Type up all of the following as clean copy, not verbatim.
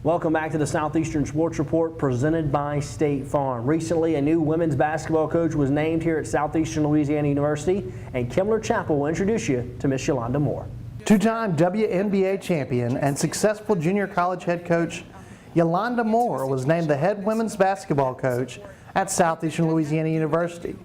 Welcome back to the Southeastern Sports Report presented by State Farm. Recently, a new women's basketball coach was named here at Southeastern Louisiana University, and Kimler Chapel will introduce you to Miss Yolanda Moore. Two-time WNBA champion and successful junior college head coach Yolanda Moore was named the head women's basketball coach at Southeastern Louisiana University.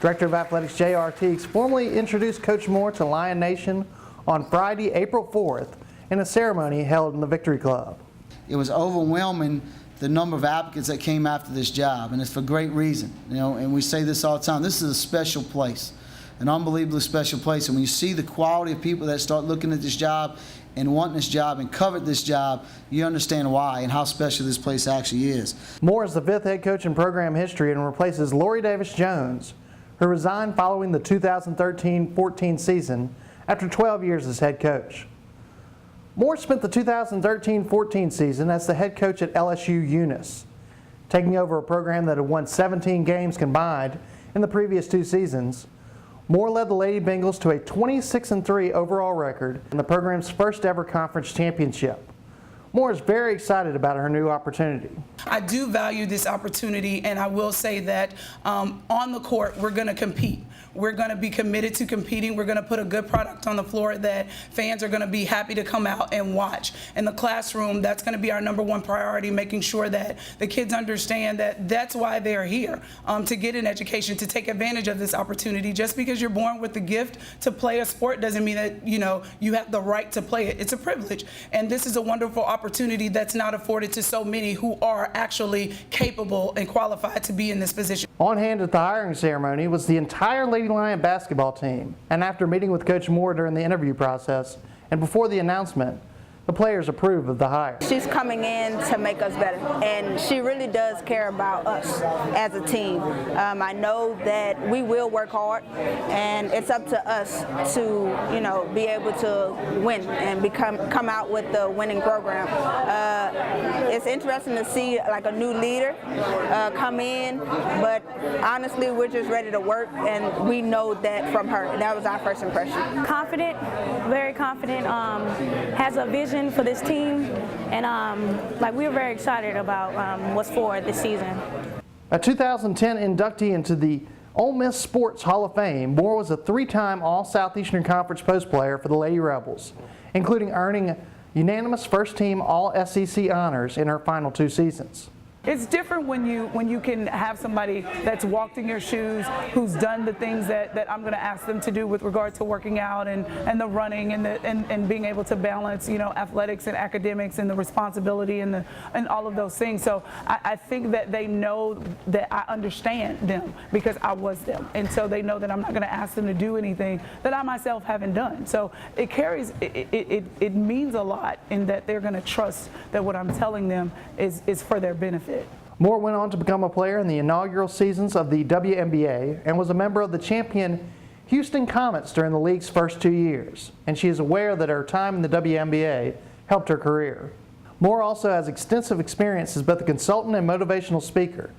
Director of Athletics J.R. Teagues formally introduced Coach Moore to Lion Nation on Friday, April 4th in a ceremony held in the Victory Club. It was overwhelming, the number of applicants that came after this job, and it's for great reason. And we say this all the time, this is a special place, an unbelievably special place. And when you see the quality of people that start looking at this job and wanting this job and covet this job, you understand why and how special this place actually is. Moore is the fifth head coach in program history and replaces Lori Davis-Jones, who resigned following the 2013-14 season after 12 years as head coach. Moore spent the 2013-14 season as the head coach at LSU Eunice, taking over a program that had won 17 games combined in the previous two seasons. Moore led the Lady Bengals to a 26-3 overall record and the program's first ever conference championship. Moore is very excited about her new opportunity. I do value this opportunity, and I will say that on the court, we're going to compete. We're going to be committed to competing. We're going to put a good product on the floor that fans are going to be happy to come out and watch. In the classroom, that's going to be our #1 priority, making sure that the kids understand that that's why they're here, to get an education, to take advantage of this opportunity. Just because you're born with the gift to play a sport doesn't mean that you have the right to play it. It's a privilege, and this is a wonderful opportunity that's not afforded to so many who are actually capable and qualified to be in this position. On hand at the hiring ceremony was the entire Lady Lion basketball team, and after meeting with Coach Moore during the interview process and before the announcement, the players approve of the hire. She's coming in to make us better, and she really does care about us as a team. I know that we will work hard, and it's up to us to, be able to win and come out with the winning program. It's interesting to see like a new leader come in, but honestly, we're just ready to work, and we know that from her. That was our first impression. Confident, very confident. Has a vision for this team, and we're very excited about what's forward this season. A 2010 inductee into the Ole Miss Sports Hall of Fame, Moore was a 3-time All-Southeastern Conference post player for the Lady Rebels, including earning unanimous first-team All-SEC honors in her final 2 seasons. It's different when you can have somebody that's walked in your shoes, who's done the things that I'm going to ask them to do with regard to working out and the running and being able to balance athletics and academics and the responsibility and all of those things. So I think that they know that I understand them because I was them, and so they know that I'm not going to ask them to do anything that I myself haven't done. So it carries it means a lot in that they're going to trust that what I'm telling them is for their benefit. Moore went on to become a player in the inaugural seasons of the WNBA and was a member of the champion Houston Comets during the league's first 2 years, and she is aware that her time in the WNBA helped her career. Moore also has extensive experience as both a consultant and motivational speaker.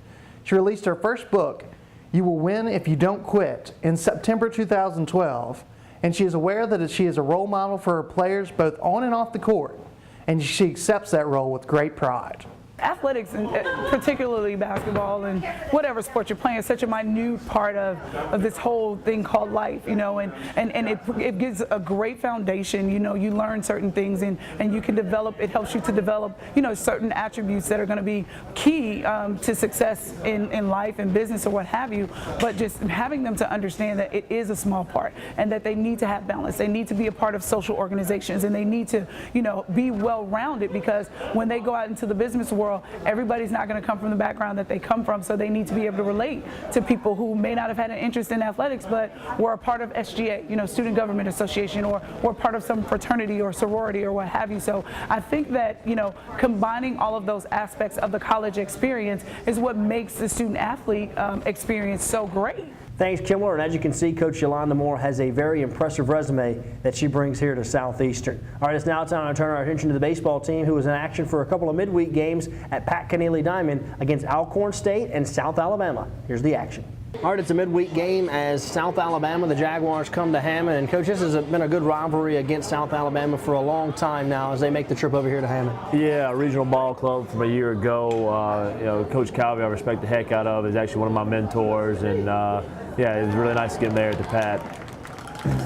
She released her first book, You Will Win If You Don't Quit, in September 2012, and she is aware that she is a role model for her players both on and off the court, and she accepts that role with great pride. Athletics, and particularly basketball and whatever sport you're playing, is such a minute part of this whole thing called life, and it gives a great foundation. You learn certain things and you can develop, it helps you to develop, certain attributes that are going to be key to success in life and business or what have you, but just having them to understand that it is a small part and that they need to have balance. They need to be a part of social organizations, and they need to, be well-rounded, because when they go out into the business world, everybody's not going to come from the background that they come from, so they need to be able to relate to people who may not have had an interest in athletics but were a part of SGA, Student Government Association, or part of some fraternity or sorority or what have you. So I think that, combining all of those aspects of the college experience is what makes the student-athlete experience so great. Thanks, Kimler. And as you can see, Coach Yolanda Moore has a very impressive resume that she brings here to Southeastern. All right, it's now time to turn our attention to the baseball team, who is in action for a couple of midweek games at Pat Connealy Diamond against Alcorn State and South Alabama. Here's the action. All right, it's a midweek game as South Alabama, the Jaguars, come to Hammond. And, Coach, this has been a good rivalry against South Alabama for a long time now as they make the trip over here to Hammond. Yeah, regional ball club from a year ago. Coach Calvi, I respect the heck out of, is actually one of my mentors. And, yeah, it was really nice to get him there at the Pat.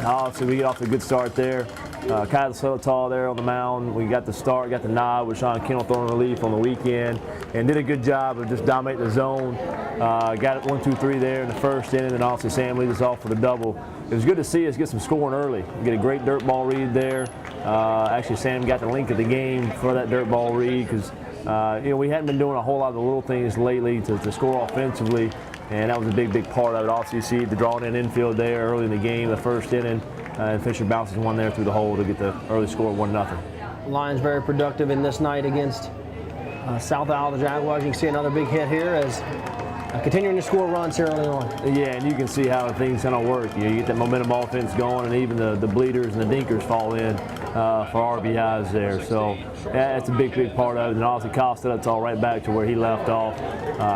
Obviously, we get off to a good start there. Kyle Tall there on the mound. We got the start, got the nod with Sean Kennel throwing relief on the weekend, and did a good job of just dominating the zone. Got it 1, 2, 3 there in the first inning, and also Sam leads us off for the double. It was good to see us get some scoring early. Get a great dirt ball read there. Actually, Sam got the link of the game for that dirt ball read because we hadn't been doing a whole lot of the little things lately to score offensively, and that was a big part of it. Also, you see the drawing in infield there early in the game, the first inning. And Fisher bounces one there through the hole to get the early score of 1-0. Lions very productive in this night against South Alabama, the Jaguars. You can see another big hit here as continuing to score runs here early on. Yeah, and you can see how things kind of work. You get that momentum offense going, and even the bleeders and the dinkers fall in for RBIs there. So yeah, that's a big part of it. And obviously Kyle Stead's all right back to where he left off.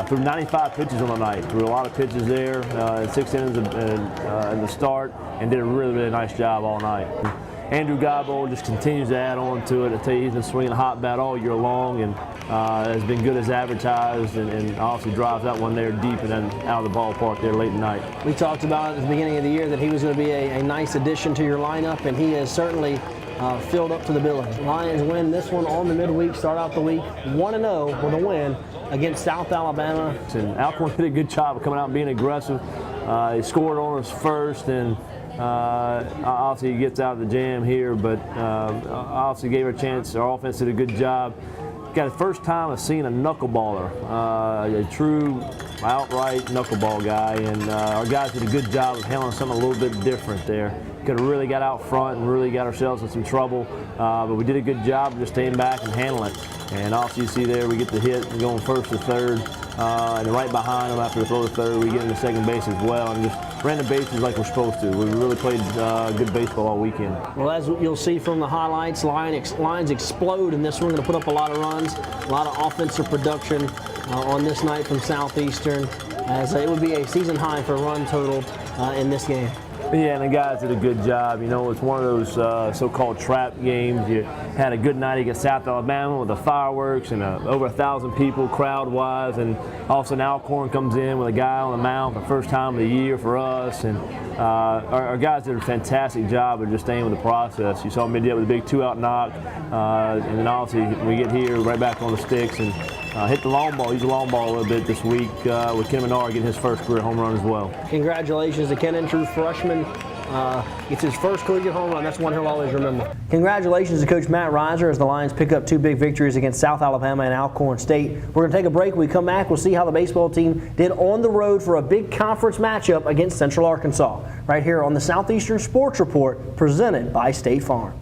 Threw 95 pitches on the night. Threw a lot of pitches there in 6 innings in the start, and did a really nice job all night. Andrew Gabo just continues to add on to it. I tell you, he's been swinging a hot bat all year long, and has been good as advertised, and obviously drives that one there deep and then out of the ballpark there late at night. We talked about at the beginning of the year that he was going to be a nice addition to your lineup, and he has certainly filled up to the billing. Lions win this one on the midweek, start out the week 1-0 with a win against South Alabama. And Alcorn did a good job of coming out and being aggressive. He scored on us first, and obviously he gets out of the jam here, but obviously gave her a chance. Our offense did a good job. Got the first time I've seen a knuckleballer, a true outright knuckleball guy, and our guys did a good job of handling something a little bit different there. Could have really got out front and really got ourselves in some trouble, but we did a good job of just staying back and handling it. And also you see there we get the hit and going first to third, and right behind them after the throw to third we get into second base as well, and just ran the bases like we're supposed to. We really played good baseball all weekend. Well, as you'll see from the highlights, Lions explode in this one. Going to put up a lot of runs, a lot of offensive production on this night from Southeastern, as it would be a season high for run total in this game. Yeah, and the guys did a good job. You know, it's one of those so-called trap games. You had a good night against South Alabama with the fireworks and over 1,000 people crowd-wise, and also now Alcorn comes in with a guy on the mound for the first time of the year for us, and our guys did a fantastic job of just staying with the process. You saw me do it with a big 2-out knock, and then obviously we get here right back on the sticks and hit the long ball. Use the long ball a little bit this week with Ken Menard getting his first career home run as well. Congratulations to Kenan, true freshman. Gets his first collegiate home run. That's one he'll always remember. Congratulations to Coach Matt Reiser as the Lions pick up 2 big victories against South Alabama and Alcorn State. We're going to take a break. When we come back, we'll see how the baseball team did on the road for a big conference matchup against Central Arkansas. Right here on the Southeastern Sports Report, presented by State Farm.